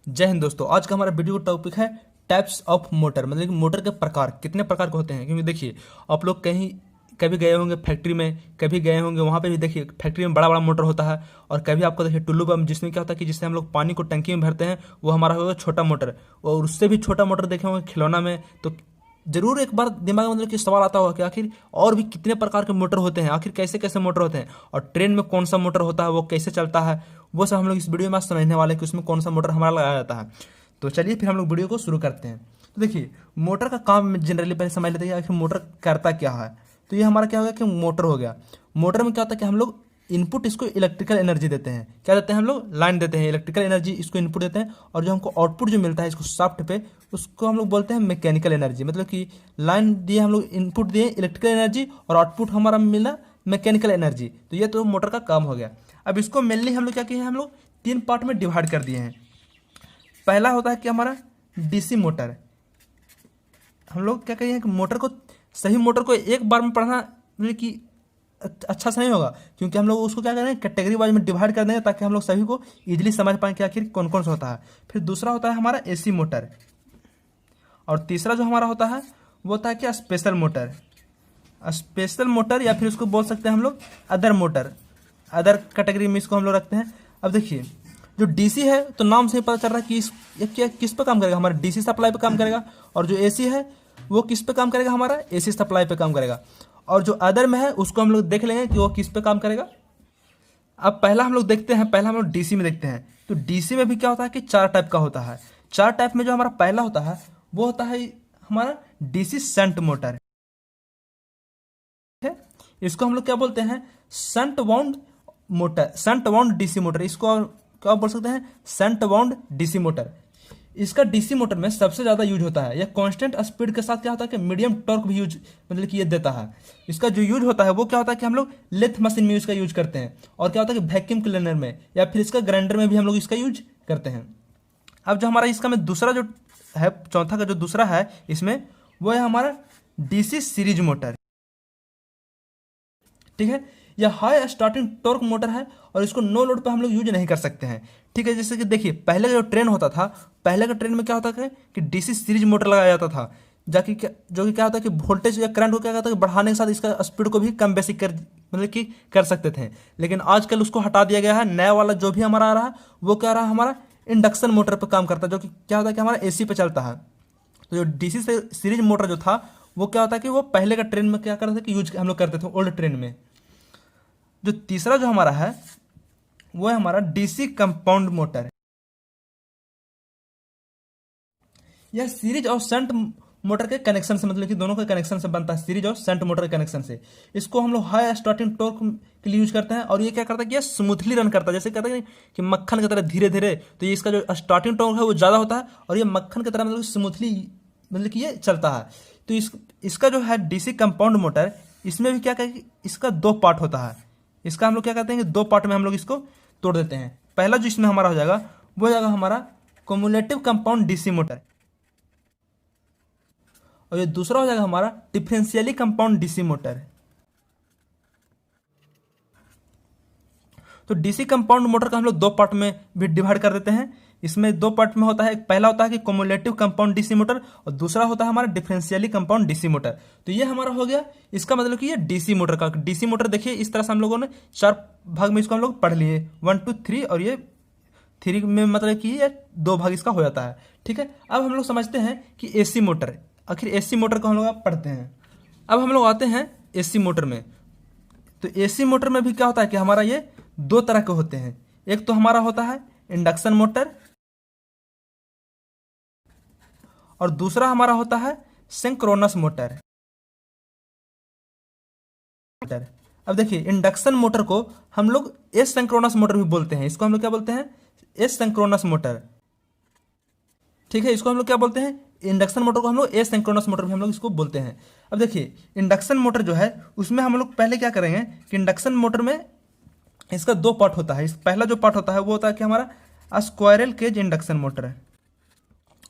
जय हिंद दोस्तों। आज का हमारा वीडियो टॉपिक है टाइप्स ऑफ मोटर, मतलब कि मोटर के प्रकार कितने प्रकार के होते हैं। क्योंकि देखिए, आप लोग कहीं कभी गए होंगे फैक्ट्री में, कभी गए होंगे वहाँ पे भी देखिए फैक्ट्री में बड़ा बड़ा मोटर होता है। और कभी आपको देखिए टुल्लू पंप, जिसमें क्या होता है कि जिससे हम लोग पानी को टंकी में भरते हैं, वो हमारा होगा छोटा मोटर। और उससे भी छोटा मोटर देखे होंगे खिलौना में। तो जरूर एक बार दिमाग में मतलब कि सवाल आता होगा कि आखिर और भी कितने प्रकार के मोटर होते हैं, आखिर कैसे कैसे मोटर होते हैं, और ट्रेन में कौन सा मोटर होता है, वो कैसे चलता है। वो सब हम लोग इस वीडियो में आज समझने वाले हैं कि उसमें कौन सा मोटर हमारा लगाया जाता है। तो चलिए फिर हम लोग वीडियो को शुरू करते हैं। तो देखिए, मोटर का काम जनरली पहले समझ लेते हैं कि आखिर मोटर करता क्या है। तो ये हमारा क्या हो गया कि मोटर हो गया। मोटर में क्या होता है कि हम लोग इनपुट इसको इलेक्ट्रिकल एनर्जी देते हैं। क्या देते हैं हम लोग? लाइन देते हैं, इलेक्ट्रिकल एनर्जी इसको इनपुट देते हैं। और जो हमको आउटपुट जो मिलता है इसको शाफ्ट पे, उसको हम लोग बोलते हैं मैकेनिकल एनर्जी। मतलब कि लाइन दिए, हम लोग इनपुट दिए इलेक्ट्रिकल एनर्जी, और आउटपुट हमारा मिला मैकेनिकल एनर्जी। तो ये तो मोटर का काम हो गया। अब इसको मेनली हम लोग क्या किए हैं, हम लोग तीन पार्ट में डिवाइड कर दिए हैं। पहला होता है कि हमारा डीसी मोटर। हम लोग क्या कहिए कि मोटर को, सही मोटर को एक बार में पढ़ना मतलब कि अच्छा से नहीं होगा, क्योंकि हम लोग उसको क्या करेंगे कैटेगरी वाइज में डिवाइड कर देंगे, ताकि हम लोग सभी को इजीली समझ पाएं कि आखिर कौन कौन सा होता है। फिर दूसरा होता है हमारा एसी मोटर, और तीसरा जो हमारा होता है वो होता है क्या, स्पेशल मोटर। स्पेशल मोटर या फिर उसको बोल सकते हैं हम लोग अदर मोटर, अदर कैटेगरी में इसको हम लोग रखते हैं। अब देखिए, जो डीसी है तो नाम से ही पता चल रहा है कि ये क्या किस पे काम करेगा, हमारा डीसी सप्लाई पे काम करेगा। और जो एसी है वो किस पे काम करेगा, हमारा एसी सप्लाई पे काम करेगा। और जो अदर में है उसको हम लोग देख लेंगे कि वो किस पे काम करेगा। अब पहला हम लोग देखते हैं, पहला हम लोग डीसी में देखते हैं। तो डीसी में भी क्या होता है कि चार टाइप का होता है। चार टाइप में जो हमारा पहला होता है वो होता है हमारा डीसी शंट मोटर है। इसको हम लोग क्या बोलते हैं, shunt wound motor, shunt wound DC motor. इसको क्या बोल सकते हैं, शंट वाउंड डीसी मोटर। इसका डीसी मोटर में सबसे ज्यादा यूज होता है। यह कांस्टेंट स्पीड के साथ क्या होता है कि मीडियम टॉर्क भी यूज मतलब कि ये देता है। इसका जो यूज होता है वो क्या होता है कि हम लोग लेथ मशीन में इसका यूज करते हैं। और क्या होता है कि वैक्यूम क्लीनर में या फिर इसका ग्राइंडर में भी हम लोग इसका यूज करते हैं। अब जो हमारा इसका में दूसरा जो है, चौथा का जो दूसरा है इसमें, वो है हमारा डीसी सीरीज मोटर। ठीक है, यह हाई स्टार्टिंग टॉर्क मोटर है, और इसको नो लोड पे हम लोग यूज नहीं कर सकते हैं। ठीक है, जैसे कि देखिए पहले का जो ट्रेन होता था, पहले का ट्रेन में क्या होता था कि डीसी सीरीज मोटर लगाया जाता था, जाकि जो कि क्या होता है कि वोल्टेज या करंट को क्या कहता है कि बढ़ाने के साथ इसका स्पीड को भी कम बेसी कर मतलब कि कर सकते थे। लेकिन आजकल उसको हटा दिया गया है। नया वाला जो भी हमारा आ रहा है वो क्या रहा है, हमारा इंडक्शन मोटर पर काम करता है, जो कि क्या होता है कि हमारा एसी पे चलता है। तो जो डीसी से सीरीज मोटर जो था वो क्या होता है कि वो पहले का ट्रेन में क्या करते थे कि यूज हम लोग करते थे ओल्ड ट्रेन में। जो तीसरा जो हमारा है वो है हमारा डीसी कंपाउंड मोटर। यह सीरीज और शंट मोटर के कनेक्शन से, मतलब कि दोनों के कनेक्शन से बनता है, सीरीज और शंट मोटर के कनेक्शन से। इसको हम लोग हाई स्टार्टिंग टॉर्क के लिए यूज करते हैं। और ये क्या करता है कि ये स्मूथली रन करता है, जैसे कहते हैं कि मक्खन की तरह धीरे धीरे। तो ये इसका जो स्टार्टिंग टॉर्क है वो ज़्यादा होता है, और ये मक्खन की तरह मतलब स्मूथली मतलब कि ये चलता है। तो इसका जो है डीसी कंपाउंड मोटर, इसमें भी क्या कहते हैं कि इसका दो पार्ट होता है। इसका हम लोग क्या कहते हैं कि दो पार्ट में हम लोग इसको तोड़ देते हैं। पहला जो इसमें हमारा हो जाएगा वो हो जाएगा हमारा क्युमुलेटिव कंपाउंड डीसी मोटर, और ये दूसरा हो जाएगा हमारा डिफरेंशियली कंपाउंड डीसी मोटर। तो डीसी कंपाउंड मोटर का हम लोग दो पार्ट में भी डिवाइड कर देते हैं। इसमें दो पार्ट में होता है, पहला होता है कि क्युमुलेटिव कंपाउंड डीसी मोटर, और दूसरा होता है हमारा डिफरेंशियली कंपाउंड डीसी मोटर। तो ये हमारा हो गया। इसका मतलब कि ये डीसी मोटर का, डीसी मोटर देखिए इस तरह से हम लोगों ने चार भाग में इसको हम लोग पढ़ लिए, 1 2 3, और ये 3 में मतलब कि ये दो भाग इसका हो जाता है। ठीक है, अब हम लोग समझते हैं कि एसी मोटर, आखिर एसी मोटर को हम लोग अब पढ़ते हैं। अब हम लोग आते हैं एसी मोटर में। तो एसी मोटर में भी क्या होता है कि हमारा ये दो तरह के होते हैं। एक तो हमारा होता है इंडक्शन मोटर, और दूसरा हमारा होता है सिंक्रोनस मोटर। अब देखिए, इंडक्शन मोटर को हम लोग एस सिंक्रोनस मोटर भी बोलते हैं। इसको हम लोग क्या बोलते हैं, एस सिंक्रोनस मोटर। ठीक है, इसको हम लोग क्या बोलते हैं, इंडक्शन मोटर को हम लोग एस सिंक्रोनस मोटर भी हम लोग इसको बोलते हैं। अब देखिए, इंडक्शन मोटर जो है उसमें हम लोग पहले क्या करेंगे कि इंडक्शन मोटर में इसका दो पार्ट होता है। इस पहला जो पार्ट होता है वो होता है कि हमारा स्क्वायरल केज इंडक्शन मोटर है,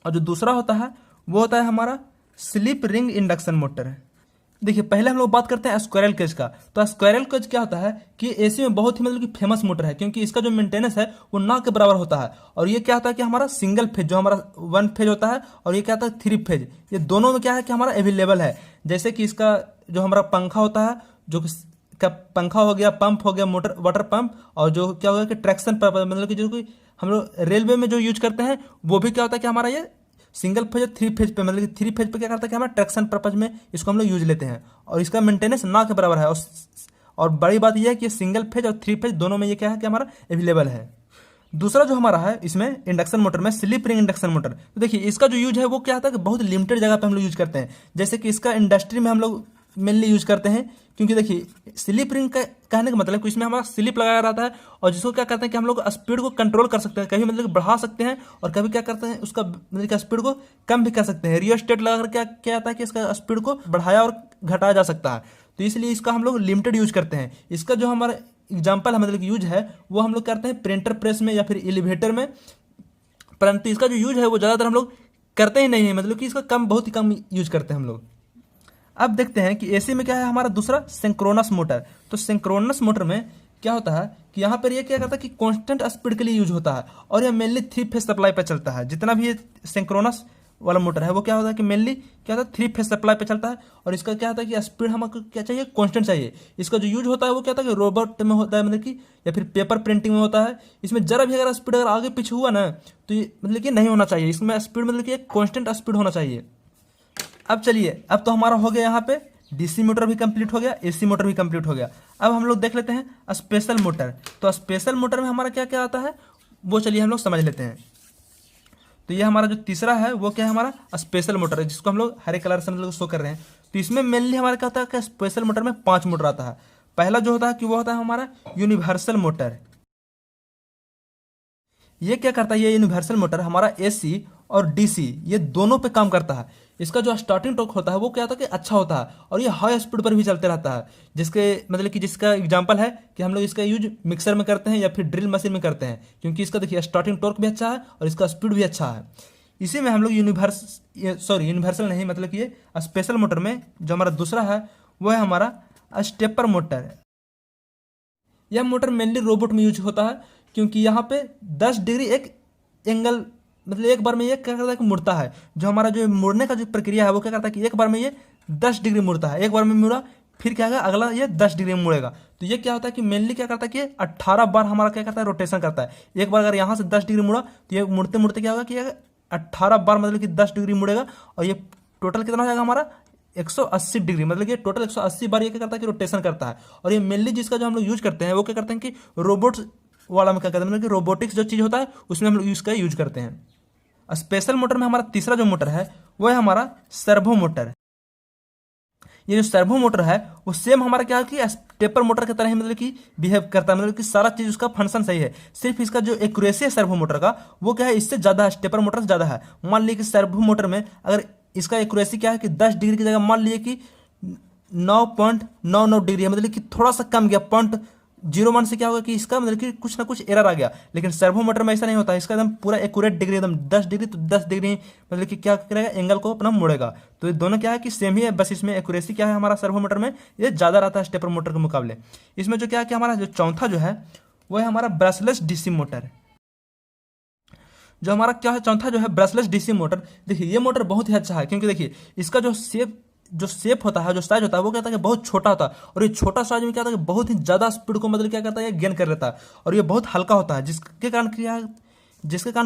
और जो दूसरा होता है वो होता है हमारा स्लिप रिंग इंडक्शन मोटर है। देखिए पहले हम लोग बात करते हैं स्क्वायरल केज का। तो स्क्वायरल केज क्या होता है कि एसी में बहुत ही मतलब कि फेमस मोटर है, क्योंकि इसका जो मेंटेनेंस है वो ना के बराबर होता है। और ये क्या होता है कि हमारा सिंगल फेज, जो हमारा वन फेज होता है, और ये क्या होता है थ्री फेज, ये दोनों में क्या है कि हमारा अवेलेबल है। जैसे कि इसका जो हमारा पंखा होता है, जो का पंखा हो गया, पंप हो गया, मोटर वाटर पंप, और जो क्या होगा कि ट्रैक्शन पंप, मतलब कि जो कि हम लोग रेलवे में जो यूज करते हैं, वो भी क्या होता है कि हमारा ये सिंगल फेज और थ्री फेज पे, मतलब कि थ्री फेज पे क्या करता है कि हमारा ट्रैक्शन पर्पज में इसको हम लोग यूज लेते हैं, और इसका मेंटेनेंस ना के बराबर है। और बड़ी बात यह है कि सिंगल फेज और थ्री फेज दोनों में ये क्या है कि हमारा अवेलेबल है। दूसरा जो हमारा है इसमें इंडक्शन मोटर में, स्लिप रिंग इंडक्शन मोटर। तो देखिए इसका जो यूज है वो क्या होता है कि बहुत लिमिटेड जगह पे हम लोग यूज करते हैं। जैसे कि इसका इंडस्ट्री में हम लोग मेनली यूज करते हैं, क्योंकि देखिए स्लिप रिंग का कहने का मतलब कि इसमें हमारा स्लिप लगाया रहता है, और जिसको क्या करते हैं कि हम लोग स्पीड को कंट्रोल कर सकते हैं, कभी मतलब बढ़ा सकते हैं और कभी क्या करते हैं उसका मतलब कि स्पीड को कम भी कर सकते हैं। रियोस्टेट लगाकर क्या क्या आता है कि इसका स्पीड को बढ़ाया और घटाया जा सकता है। तो इसलिए इसका हम लोग लिमिटेड यूज करते हैं। इसका जो हमारा एग्जाम्पल है मतलब यूज है वो हम लोग करते हैं प्रिंटर प्रेस में या फिर एलिवेटर में, परंतु इसका जो यूज है वो ज़्यादातर हम लोग करते ही नहीं है, मतलब कि इसका बहुत ही कम यूज करते हैं हम लोग। अब देखते हैं कि एसी में क्या है हमारा दूसरा सिंक्रोनस मोटर। तो सिंक्रोनस मोटर में क्या होता है कि यहाँ पर ये क्या करता है कि कांस्टेंट स्पीड के लिए यूज होता है, और ये मेनली थ्री फेज सप्लाई पर चलता है। जितना भी ये सिंक्रोनस वाला मोटर है वो क्या होता है कि मेनली क्या होता है थ्री फेज सप्लाई पे चलता है, और इसका क्या होता है कि स्पीड हमको क्या चाहिए, कांस्टेंट चाहिए। इसका जो यूज होता है वो क्या होता है कि रोबोट में होता है, मतलब कि या फिर पेपर प्रिंटिंग में होता है। इसमें जरा भी अगर स्पीड अगर आगे पीछे हुआ ना तो ये मतलब कि नहीं होना चाहिए, इसमें स्पीड मतलब कि एक कांस्टेंट स्पीड होना चाहिए। अब चलिए, अब तो हमारा हो गया यहाँ पे डीसी मोटर भी कंप्लीट हो गया, एसी मोटर भी कंप्लीट हो गया। अब हम लोग देख लेते हैं स्पेशल मोटर। तो स्पेशल मोटर में हमारा क्या क्या आता है वो चलिए हम लोग समझ लेते हैं। तो ये हमारा जो तीसरा है वो क्या है, हमारा स्पेशल मोटर है, जिसको हम लोग हरे कलर से मतलब शो कर रहे हैं। तो इसमें मेनली हमारा क्या होता है कि स्पेशल मोटर में 5 मोटर आता है। पहला जो होता है कि वो होता है हमारा यूनिवर्सल मोटर। ये क्या करता है, ये यूनिवर्सल मोटर हमारा एसी और डीसी ये दोनों पे काम करता है। इसका जो स्टार्टिंग टॉर्क होता है वो क्या होता है कि अच्छा होता है, और ये हाई स्पीड पर भी चलते रहता है। जिसके मतलब कि जिसका एग्जांपल है कि हम लोग इसका यूज मिक्सर में करते हैं या फिर ड्रिल मशीन में करते हैं, क्योंकि इसका देखिए स्टार्टिंग टॉर्क भी अच्छा है और इसका स्पीड भी अच्छा है। इसी में हम लोग यूनिवर्सल नहीं, मतलब कि ये स्पेशल मोटर में जो हमारा दूसरा है वो है हमारा स्टेपर मोटर। यह मोटर मेनली रोबोट में यूज होता है, क्योंकि यहाँ पे 10 डिग्री एक एंगल, मतलब एक बार में ये क्या करता है कि मुड़ता है। जो हमारा जो मुड़ने का जो प्रक्रिया है वो क्या करता है कि एक बार में ये 10 डिग्री मुड़ता है, एक बार में मुड़ा फिर क्या होगा अगला ये 10 डिग्री में मुड़ेगा। तो ये क्या होता है कि मेनली क्या करता है कि 18 बार हमारा क्या करता है रोटेशन करता है। एक बार अगर यहाँ से 10 डिग्री मुड़ा तो ये मुड़ते मुड़ते क्या होगा कि 18 बार मतलब कि 10 डिग्री मुड़ेगा, और ये टोटल कितना हो जाएगा हमारा 180 डिग्री, मतलब कि टोटल 180 बार ये क्या करता है कि रोटेशन करता है। और ये मेनली जिसका जो हम लोग यूज करते हैं वो क्या करते हैं कि रोबोट्स वाला में क्या करते हैं, मतलब कि रोबोटिक्स जो चीज़ होता है उसमें हम लोग इसका यूज करते हैं। स्पेशल मोटर में हमारा तीसरा जो मोटर है वो है हमारा सर्वो मोटर। ये जो सर्वो मोटर है वो सेम हमारा क्या है कि स्टेपर मोटर की तरह ही मतलब कि बिहेव करता है, मतलब कि सारा चीज़ उसका फंक्शन सही है। सिर्फ इसका जो एक्यूरेसी है सर्वो मोटर का वो क्या है इससे ज़्यादा है, स्टेपर मोटर से ज़्यादा है। मान लीजिए कि सर्वो मोटर में अगर इसका एक्यूरेसी क्या है कि 10 डिग्री की जगह मान लीजिए कि 9.99 डिग्री है, मतलब कि थोड़ा सा कम गया, 0.01 से क्या होगा कि इसका मतलब कि कुछ ना कुछ एरर आ गया। लेकिन सर्वो मोटर में ऐसा नहीं होता है, इसका एकदम पूरा एक्यूरेट डिग्री, एकदम 10 डिग्री तो 10 डिग्री मतलब कि क्या करेगा एंगल को अपना मोड़ेगा। तो ये दोनों क्या है कि सेम ही है, बस इसमें एक्यूरेसी क्या है हमारा सर्वो मोटर में ये ज़्यादा रहता है स्टेपर मोटर के मुकाबले। इसमें जो क्या है कि हमारा जो चौथा जो है वो है हमारा ब्रशलेस डीसी मोटर। जो हमारा क्या है चौथा जो है ब्रशलेस डीसी मोटर। देखिए ये मोटर बहुत ही अच्छा है, क्योंकि देखिए इसका जो शेप होता है, जो साइज होता है वो क्या होता है कि बहुत छोटा होता है, और ये छोटा साइज में क्या होता है कि बहुत ही ज़्यादा स्पीड को मतलब क्या करता है गेन कर लेता है, और ये बहुत हल्का होता है। जिसके कारण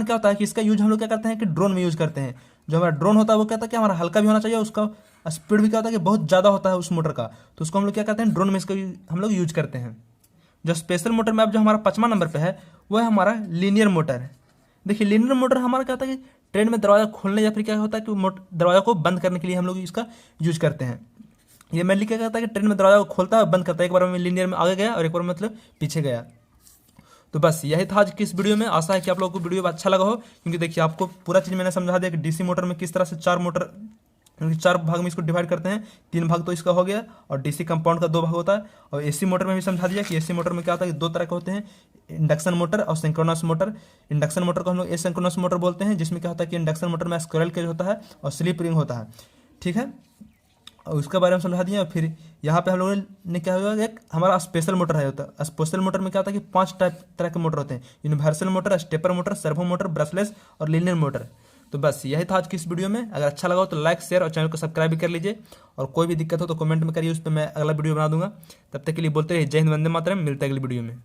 क्या होता है कि इसका यूज हम लोग क्या करते हैं कि ड्रोन में यूज करते हैं। जो हमारा ड्रोन होता है वो क्या होता है कि हमारा हल्का भी होना चाहिए, उसका स्पीड भी क्या होता है कि बहुत ज़्यादा होता है उस मोटर का, तो उसको हम लोग क्या करते हैं ड्रोन में इसका हम लोग यूज करते हैं। जो स्पेशल मोटर में अब जो हमारा 5वां नंबर पर है वो है हमारा लीनियर मोटर। देखिए लीनियर मोटर हमारा क्या होता है कि ट्रेन में दरवाजा खोलने या फिर क्या होता है कि दरवाजा को बंद करने के लिए हम लोग इसका यूज करते हैं। ये मेनली क्या करता है कि ट्रेन में दरवाजा को खोलता है बंद करता है, एक बार में लीनियर में आगे गया और एक बार मतलब पीछे गया। तो बस यही था आज की इस वीडियो में। आशा है कि आप लोगों को वीडियो अच्छा लगा हो, क्योंकि देखिए आपको पूरा चीज़ मैंने समझा दिया कि डीसी मोटर में किस तरह से 4 भाग में इसको डिवाइड करते हैं। 3 भाग तो इसका हो गया, और डीसी कंपाउंड का 2 भाग होता है। और एसी मोटर में भी समझा दिया कि एसी मोटर में क्या होता है कि 2 तरह के होते हैं, इंडक्शन मोटर और सिंक्रोनस मोटर। इंडक्शन मोटर को हम लोग एसिंक्रोनस मोटर बोलते हैं, जिसमें क्या होता है कि इंडक्शन मोटर में स्क्विरल केज होता है और स्लिप रिंग होता है, ठीक है। और उसके बारे में समझा दिया। और फिर यहाँ पे हम लोगों ने क्या होगा, एक हमारा स्पेशल मोटर है होता है। स्पेशल मोटर में क्या होता है कि 5 तरह के मोटर होते हैं, universal motor, stepper motor, servo motor, brushless और लीनियर मोटर। तो बस यही था आज की इस वीडियो में। अगर अच्छा लगा हो तो लाइक, शेयर और चैनल को सब्सक्राइब भी कर लीजिए। और कोई भी दिक्कत हो तो कमेंट में करिए, उस पर मैं अगला वीडियो बना दूंगा। तब तक के लिए बोलते रहिए जय हिंद, वंदे मातरम। मिलते हैं अगली वीडियो में।